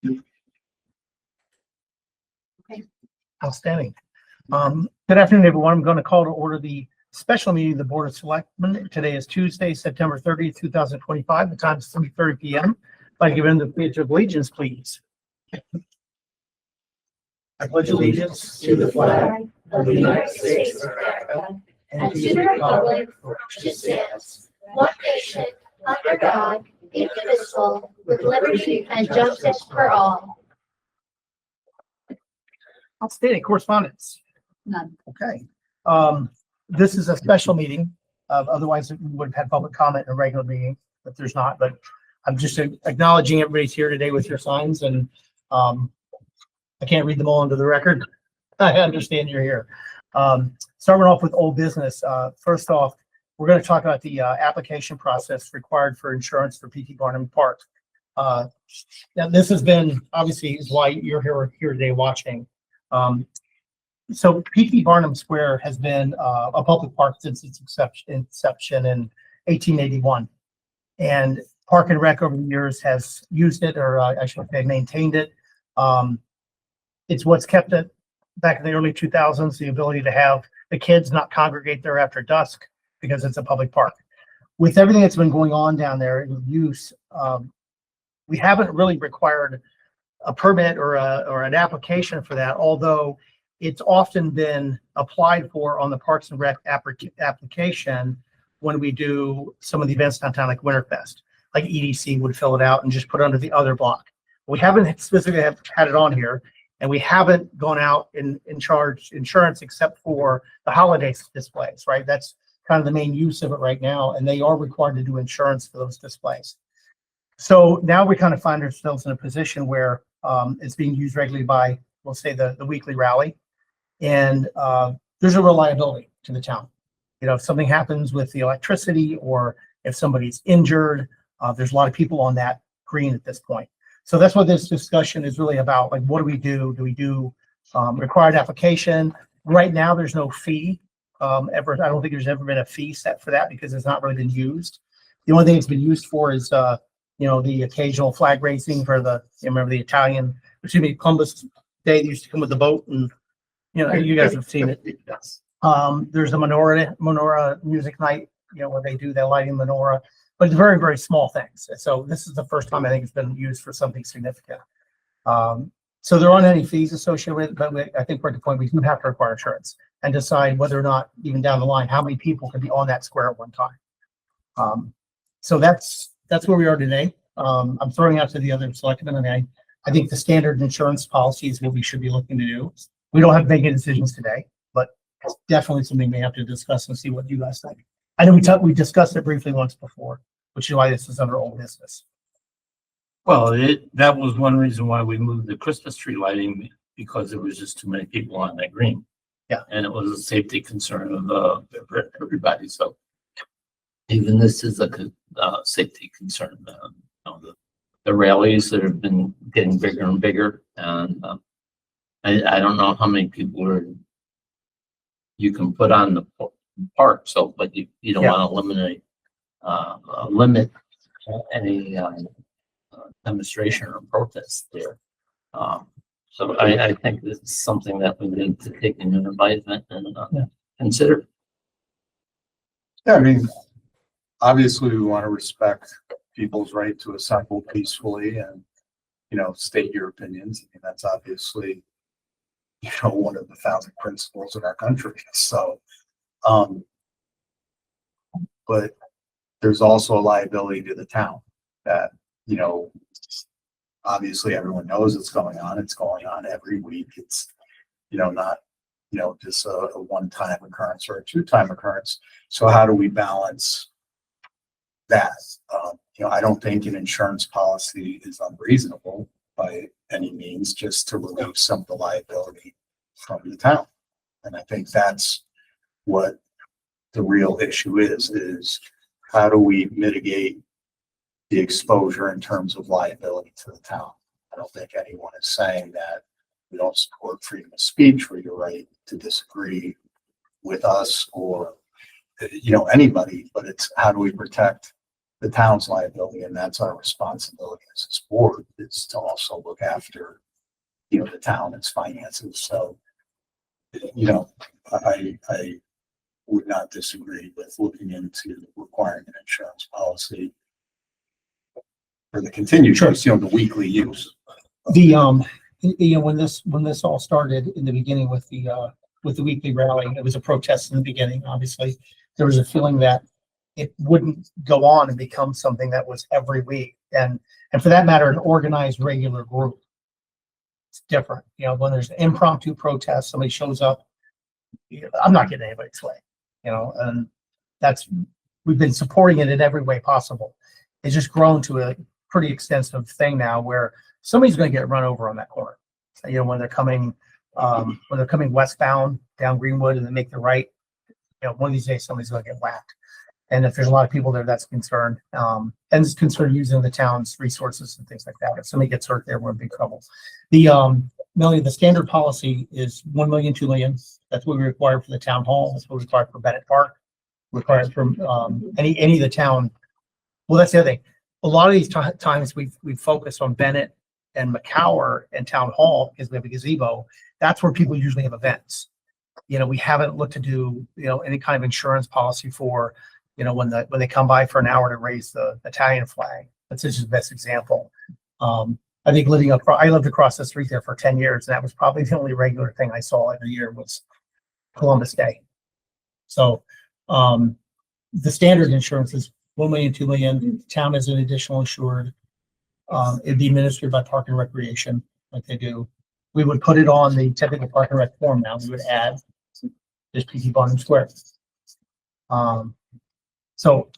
Okay. Outstanding. Good afternoon, everyone. I'm going to call to order the special meeting of the Board of Selectmen. Today is Tuesday, September 30th, 2025. The time is 3:30 p.m. I'd like to give in the Pledge of Allegiance, please. I pledge allegiance To the flag of the United States of America and to the republic for which it stands, one nation, under God, indivisible, with liberty and justice for all. Outstanding. Correspondence. None. Okay. This is a special meeting. Otherwise, we would have had public comment in a regular meeting, but there's not. But I'm just acknowledging everybody's here today with your signs, and I can't read them all into the record. I understand you're here. Starting off with old business. First off, we're going to talk about the application process required for insurance for P.T. Barnum Park. Now, this has been, obviously, is why you're here today watching. So P.T. Barnum Square has been a public park since its inception in 1881. And Park and Rec over the years has used it, or I should say maintained it. It's what's kept it back in the early 2000s, the ability to have the kids not congregate there after dusk because it's a public park. With everything that's been going on down there in use, we haven't really required a permit or an application for that, although it's often been applied for on the Parks and Rec application when we do some of the events downtown, like Winterfest. Like EDC would fill it out and just put it under the other block. We haven't specifically had it on here, and we haven't gone out and charged insurance except for the holiday displays, right? That's kind of the main use of it right now, and they are required to do insurance for those displays. So now we kind of find ourselves in a position where it's being used regularly by, we'll say, the weekly rally, and there's a reliability to the town. You know, if something happens with the electricity or if somebody's injured, there's a lot of people on that green at this point. So that's what this discussion is really about. Like, what do we do? Do we do required application? Right now, there's no fee ever. I don't think there's ever been a fee set for that because it's not really been used. The only thing it's been used for is, you know, the occasional flag raising for the, you remember the Columbus Day, they used to come with the boat, and, you know, you guys have seen it. There's a menorah music night, you know, where they do that lighting menorah. But it's very, very small things. So this is the first time I think it's been used for something significant. So there aren't any fees associated with it, but I think we're at the point we do have to require insurance and decide whether or not, even down the line, how many people can be on that square at one time. So that's where we are today. I'm throwing out to the other selectmen. I mean, I think the standard insurance policy is what we should be looking to do. We don't have to make any decisions today, but it's definitely something we have to discuss and see what you guys think. I know we discussed it briefly once before, which is why this is under old business. Well, that was one reason why we moved the Christmas tree lighting, because there was just too many people on that green. Yeah. And it was a safety concern of everybody. So even this is a safety concern. You know, the rallies that have been getting bigger and bigger, and I don't know how many people you can put on the park. So, but you don't want to limit any demonstration or protest there. So I think this is something that we need to take into advisement and consider. Yeah, I mean, obviously we want to respect people's right to assemble peacefully and, you know, state your opinions. I mean, that's obviously, you know, one of the founding principles of our country. So, but there's also a liability to the town that, you know, obviously everyone knows it's going on. It's going on every week. It's, you know, not, you know, just a one-time occurrence or a two-time occurrence. So how do we balance that? You know, I don't think an insurance policy is unreasonable by any means, just to relieve some of the liability from the town. And I think that's what the real issue is how do we mitigate the exposure in terms of liability to the town? I don't think anyone is saying that we don't support freedom of speech or your right to disagree with us or, you know, anybody, but it's how do we protect the town's liability, and that's our responsibility as a board, is to also look after, the town, its finances. So, I would not disagree with looking into requiring an insurance policy for the continued use, the weekly use. When this all started in the beginning with the weekly rally, it was a protest in the beginning, obviously. There was a feeling that it wouldn't go on and become something that was every week. And for that matter, an organized regular group. It's different. When there's an impromptu protest, somebody shows up, I'm not getting anybody's way, and we've been supporting it in every way possible. It's just grown to a pretty extensive thing now where somebody's going to get run over on that corner. When they're coming westbound down Greenwood and they make the right, one of these days somebody's going to get whacked. And if there's a lot of people there, that's concerned. And it's concerned using the town's resources and things like that. If somebody gets hurt there, we're in big trouble. Melanie, the standard policy is 1 million, 2 million. That's what we require for the town hall. That's what we require for Bennett Park. Required from any of the town. Well, that's the other thing. A lot of these times we've focused on Bennett and McCower and Town Hall because we have a gazebo. That's where people usually have events. We haven't looked to do any kind of insurance policy for when they come by for an hour to raise the Italian flag. That's just the best example. I think I lived across the street there for 10 years, and that was probably the only regular thing I saw every year was Columbus Day. So the standard insurance is 1 million, 2 million. Town is an additional insured. It'd be administered by Park and Recreation, like they do. We would put it on the typical Park and Rec form now. We would add just PT Bottom Square. So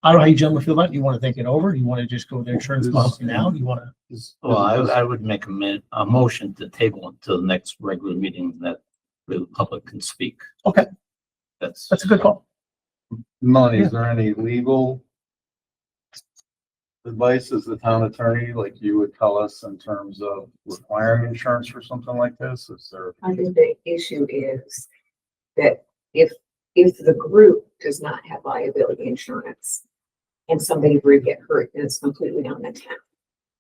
I don't know how you gentlemen feel about it. Do you want to think it over? Do you want to just go with the insurance policy now? Do you want to? Well, I would make a motion to table until the next regular meeting that the public can speak. Okay. That's a good call. Melanie, is there any legal advice as the town attorney, like you would tell us in terms of requiring insurance for something like this? Is there? I think the issue is that if the group does not have liability insurance and somebody were to get hurt, then it's completely on the town,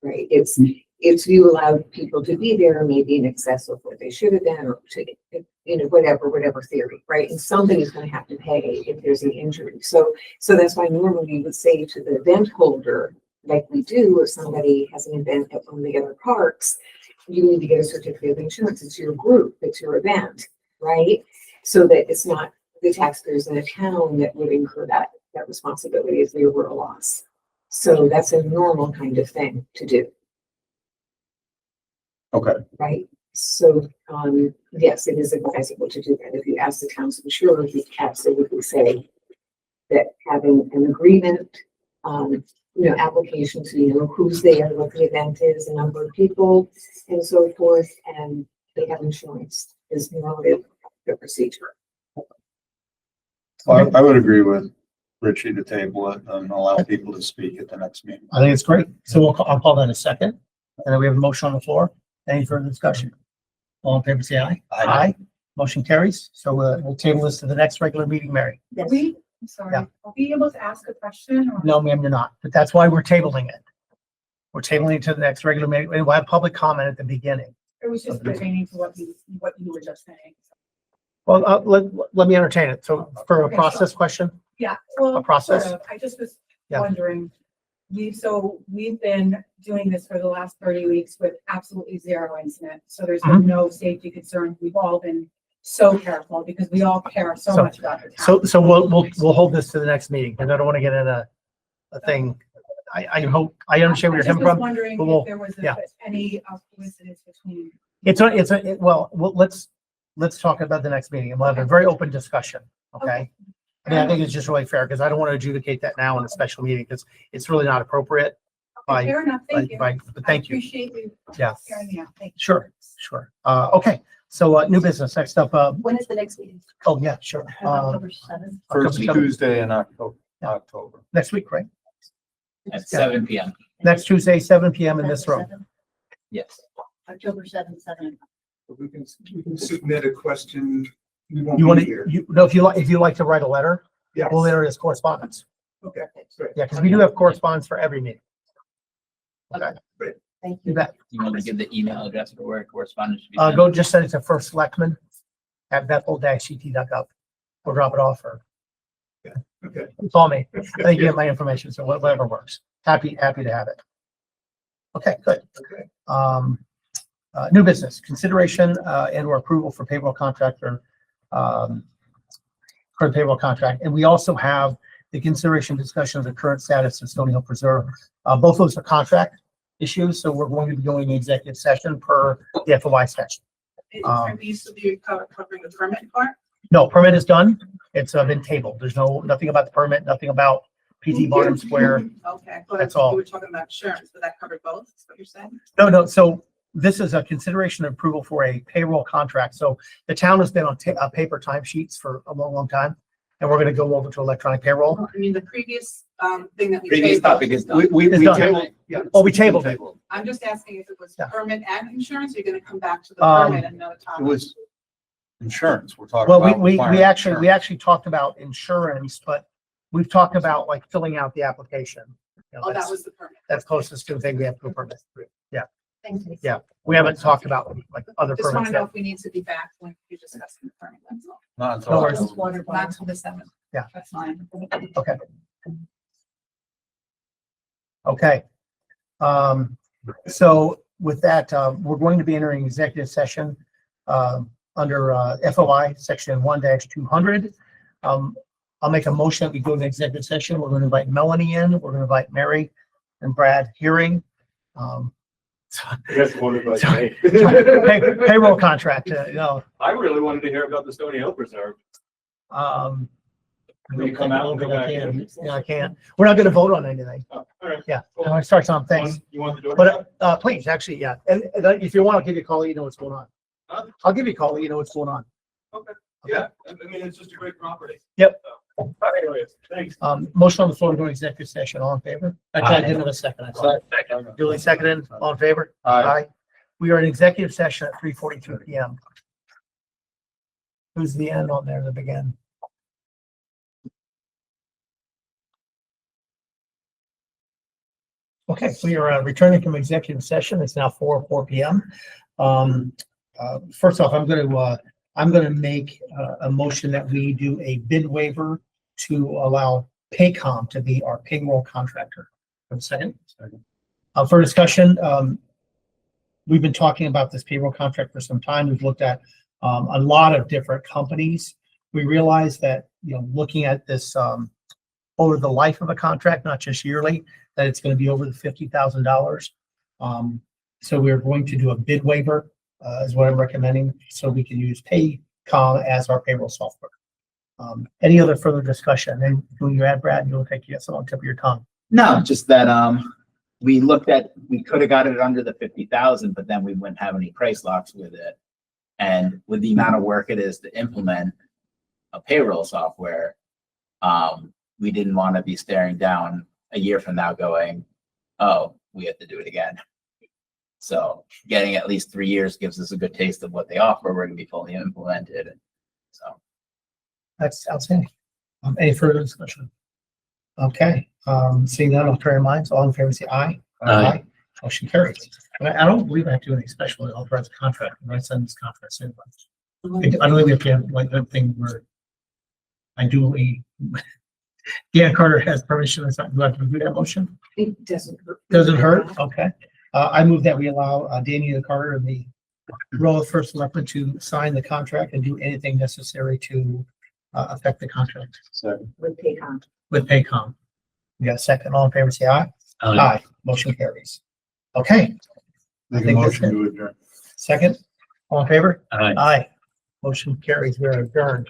right? It's if you allow people to be there, maybe in excess of what they should have been, or to, whatever theory, right? And somebody's going to have to pay if there's an injury. So that's why normally we would say to the event holder, like we do, if somebody has an event at one of the other parks, you need to get a certificate of insurance. It's your group, it's your event, right? So that it's not the taxpayers in the town that would incur that responsibility if there were a loss. So that's a normal kind of thing to do. Okay. Right. So, yes, it is advisable to do that. If you ask the town's insurer, we absolutely say that having an agreement, application to, who's there, what the event is, the number of people, and so forth, and they have insurance is normally the procedure. Well, I would agree with Richie to table it and allow people to speak at the next meeting. I think it's great. So I'll call that a second. And then we have a motion on the floor. Any further discussion? All in favor, say aye. Aye. Motion carries. So we'll table this to the next regular meeting, Mary. Yes. I'm sorry, Yeah. I'll be able to ask a question or? No, ma'am, you're not. But that's why we're tabling it. We're tabling it to the next regular meeting. We'll have public comment at the beginning. It was just pertaining to what you were just saying. Well, let me entertain it. So for a Okay, process question, Yeah, well, A process? sort of. I just was Yeah. wondering, we've been doing this for the last 30 weeks with absolutely zero incident. So there's been no safety concerns. We've all been so careful because we all care so much about the town. so we'll hold this to the next meeting because I don't want to get in a thing. I hope, I understand where you're coming I just was from. wondering but we'll- if there was yeah. any coincidence between. Let's talk about the next meeting and we'll have a very open discussion. Okay. I think it's just really fair because I don't want to adjudicate that now in a special meeting because it's really not appropriate. Okay, fair enough, thank you. But thank you. I appreciate you Yeah. hearing me out. Thank you. Sure. Okay. So new business. Next up, When is the next meeting? oh yeah, sure. October 7th. October First 7th. Tuesday in October. Next week, right? At 7 p.m. Next Tuesday, 7 p.m. in this room. Yes. October 7th, 7. We can submit a question. We won't You be want here. to, if you like to write a letter, Yes. we'll enter it as correspondence. Okay, great. Yeah, because we do have correspondence for every meeting. Okay, Thank you you. bet. Do you want to give the email address for where correspondence should be? Go just send it to first selectman at bethel-ct.gov. We'll drop it off or Okay. call me. I think you have my information, so whatever works. Happy to have it. Okay, good. Okay. New business, consideration, and or approval for payroll contractor, for the payroll contract. And we also have the consideration discussion of the current status of Stony Hill Preserve. Both those are contract issues, so we're going to be going to executive session per the FOI section. Are these to be covering the permit part? No, permit is done. It's been tabled. There's nothing about the permit, nothing about PT Barnum Square. Okay, but That's all. you were talking about insurance, but that covered both, is what you're saying? No, so this is a consideration of approval for a payroll contract. So the town has been on paper timesheets for a long time, and we're going to go over to electronic payroll. I mean, the previous, thing that we Previous tabled, topic is done. It's done. tabled- yeah. Oh, we tabled it. I'm just asking if it was Yeah. permit and insurance, or you're gonna come back to the Um, permit and another It topic? was insurance, we're talking Well, about. we requiring insurance. actually talked about insurance, but we've talked about like filling out the application. You know, Oh, that that's- was the permit. That's closest to the thing we have to permit. Thank you. Yeah. We haven't talked about like other Just wanna permits know yet. if we need to be back when you're discussing the permit, that's all. Not No until. worries. Not till the seventh. Yeah. That's fine. Okay. Okay. So with that, we're going to be entering executive session, under, FOI section 1-200. I'll make a motion that we go into executive session. We're going to invite Melanie in. We're going to invite Mary and Brad Hearing. Yes, voted by Sorry. me. Payroll contract, I really wanted to hear about the Stony Hill Preserve. um. Will you come out and go back I in? can't. Yeah, I can't. We're not going to vote on anything. Oh, all right. Yeah, I want to start some things. You want the door? But, please, actually, yeah. And if you want, I'll give you a call, let you know what's going on. Huh? I'll give you a call, let you know what's going on. Yeah, I mean, it's just a great property. Yep. So, anyways, thanks. Motion on the floor to go to executive session. All in favor? I didn't have a second. I thought. Duly seconded. All in favor? Aye. We are in executive session at 3:42 PM. Who's the end on there, the begin? Okay, we are returning from executive session. It's now 4 PM. First off, I'm going to make a motion that we do a bid waiver to allow Paycom to be our payroll contractor. For a second. For discussion, we've been talking about this payroll contract for some time. We've looked at a lot of different companies. We realized that, looking at this over the life of a contract, not just yearly, that it's going to be over the $50,000. So we're going to do a bid waiver, is what I'm recommending, so we can use Paycom as our payroll software. Any other further discussion? And when you add, Brad, you'll take you something on the tip of your tongue. No, just that, we could have got it under the 50,000, but then we wouldn't have any price locks with it. And with the amount of work it is to implement a payroll software, we didn't want to be staring down a year from now going, oh, we have to do it again. So getting at least 3 years gives us a good taste of what they offer. We're going to be fully implemented. So That's outstanding. Any further discussion? Okay, seeing none, I'll turn your minds. All in favor, say aye. Aye. Motion carries. And I don't believe I have to do anything special. I'll authorize a contract. I send this contract soon. I don't think we have to have like that thing where I do Dan Carter has permission. It's not, do I have to do that motion? It doesn't hurt. Doesn't hurt? Okay. I move that we allow Danny Carter in the role of first selectman to sign the contract and do anything necessary to affect the contract With Paycom. with Paycom. We got a second. All in favor, say aye. Aye. Motion carries. Okay, Make a think that's motion to adjourn. second. All in favor? Aye. Aye. Motion carries. We're adjourned.